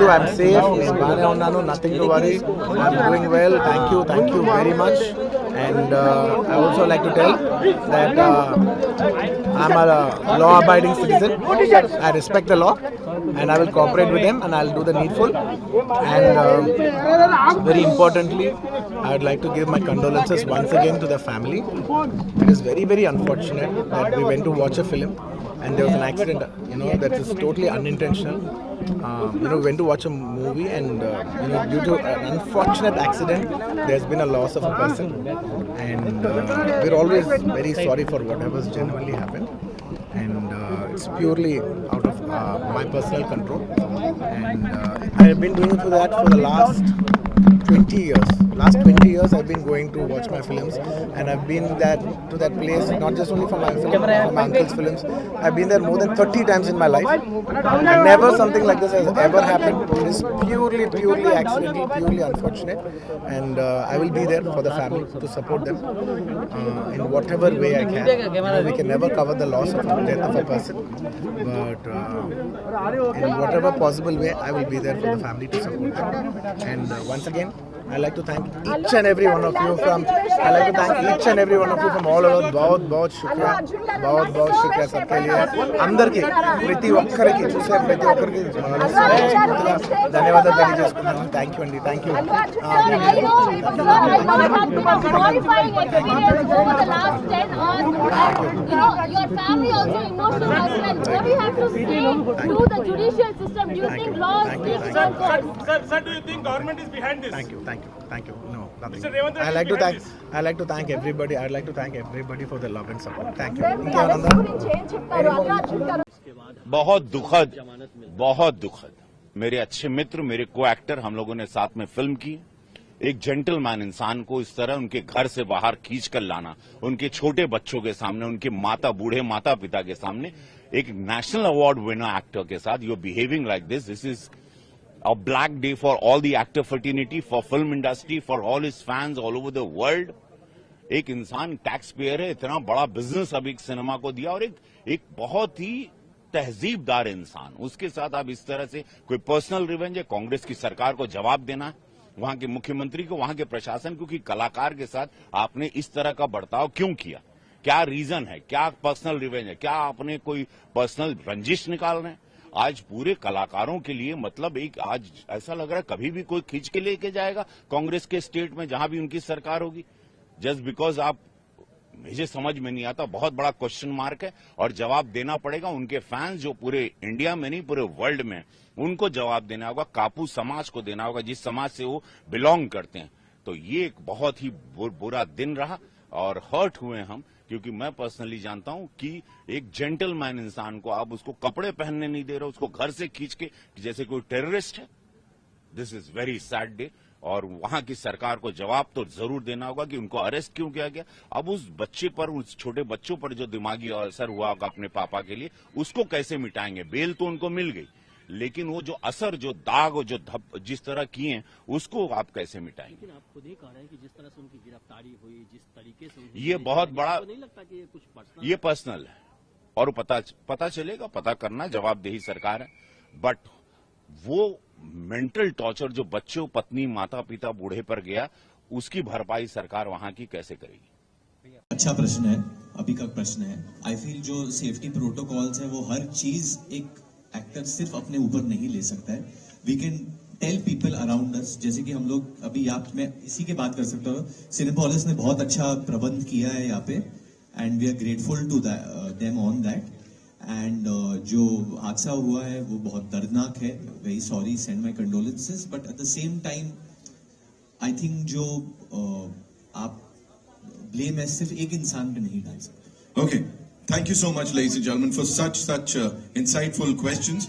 you. I'm safe. Baane unnanu. Nothing to worry. I'm doing well. Thank you very much. And I also like to tell that I'm a law-abiding citizen. I respect the law, and I will cooperate with them, and I'll do the needful. And very importantly, I would like to give my condolences once again to the family. It is very, very unfortunate that we went to watch a film and there was an accident, that is totally unintentional. We went to watch a movie and, due to an unfortunate accident, there's been a loss of a person. And we're always very sorry for whatever's genuinely happened. And it's purely out of my personal control. And I've been doing that for the last 20 years. Last 20 years I've been going to watch my films, and I've been to that place not just only for my film, for my uncle's films. I've been there more than 30 times in my life, and never something like this has ever happened. It is purely accidental, purely unfortunate, and I will be there for the family to support them in whatever way I can. We can never cover the loss of the death of a person, but in whatever possible way I will be there for the family to support them. And once again, I like to thank each and every one of you from all over. बहुत शुक्रिया सबके लिए, अंदर की प्रति ఒక్కరికి చూసే ప్రతి ఒక్కరికి ధన్యవాదాలు తెలియజేసుకుంటున్నాను. థ్యాంక్ యూ అండి, thank you. Thank you. No, nothing. I like to thank everybody. I'd like to thank everybody for the love and support. Thank you. बहुत दुखद मेरे अच्छे मित्र, मेरे को एक्टर, हम लोगों ने साथ में फिल्म की। एक जेंटलमैन इंसान को इस तरह उनके घर से बाहर खींच कर लाना, उनके छोटे बच्चों के सामने, उनके बूढ़े माता पिता के सामने, एक नेशनल अवार्ड विनर एक्टर के साथ you are behaving like this is a black day for all the actor fraternity, for film industry, for all his fans all over the world. एक इंसान टैक्स पेयर है, इतना बड़ा business अभी cinema को दिया, और एक बहुत ही तहजीबदार इंसान, उसके साथ आप इस तरह से कोई पर्सनल रिवेंज है? कांग्रेस की सरकार को जवाब देना है, वहां के मुख्यमंत्री को, वहां के प्रशासन को, कि कलाकार के साथ आपने इस तरह का बर्ताव क्यों किया? क्या रीजन है? क्या पर्सनल रिवेंज है? क्या आपने कोई पर्सनल रंजिश निकाल रहे हैं? आज पूरे कलाकारों के लिए, मतलब आज ऐसा लग रहा है कभी भी कोई खींच के लेके जाएगा कांग्रेस के स्टेट में, जहां भी उनकी सरकार होगी, जस्ट बिकॉज आप, मुझे समझ में नहीं आता, बहुत बड़ा क्वेश्चन मार्क है, और जवाब देना पड़ेगा उनके फैंस जो पूरे इंडिया में नहीं पूरे वर्ल्ड में, उनको जवाब देना होगा, कापू समाज को देना होगा, जिस समाज से वो बिलोंग करते हैं। तो ये एक बहुत ही बुरा दिन रहा, और हर्ट हुए हम, क्योंकि मैं पर्सनली जानता हूं कि एक जेंटलमैन इंसान को आप उसको कपड़े पहनने नहीं दे रहे, उसको घर से खींच के जैसे कोई टेररिस्ट है। This is very sad day, और वहां की सरकार को जवाब तो जरूर देना होगा कि उनको अरेस्ट क्यों किया गया। अब उस बच्चे पर, उस छोटे बच्चों पर जो दिमागी असर हुआ होगा अपने पापा के लिए, उसको कैसे मिटाएंगे? बेल तो उनको मिल गई, लेकिन वो जो असर, जो दाग, जो जिस तरह किए हैं, उसको आप कैसे मिटाएंगे? लेकिन आप खुद ही कह रहे हैं कि जिस तरह से उनकी गिरफ्तारी हुई, जिस तरीके से ये बहुत बड़ा, नहीं लगता कि ये कुछ पर्सनल, ये पर्सनल है, और पता चलेगा, पता करना जवाबदेही सरकार है। बट वो मेंटल टॉर्चर जो बच्चों, पत्नी, माता पिता, बूढ़े पर गया, उसकी भरपाई सरकार वहां की कैसे करेगी? अच्छा प्रश्न है, अभी का प्रश्न है। आई फील जो सेफ्टी प्रोटोकॉल्स है, वो हर चीज एक एक्टर सिर्फ अपने ऊपर नहीं ले सकता है। We can tell people around us, जैसे कि हम लोग अभी मैं इसी की बात कर सकता हूँ, सिनेपोलिस ने बहुत अच्छा प्रबंध किया है यहाँ पे, and we are grateful to them on that. And जो हादसा हुआ है वो बहुत दर्दनाक है, very sorry, send my condolences, but at the same time I think जो आप ब्लेम है सिर्फ एक इंसान पे नहीं डाल सकते। Okay. Thank you so much, ladies and gentlemen, for such insightful questions.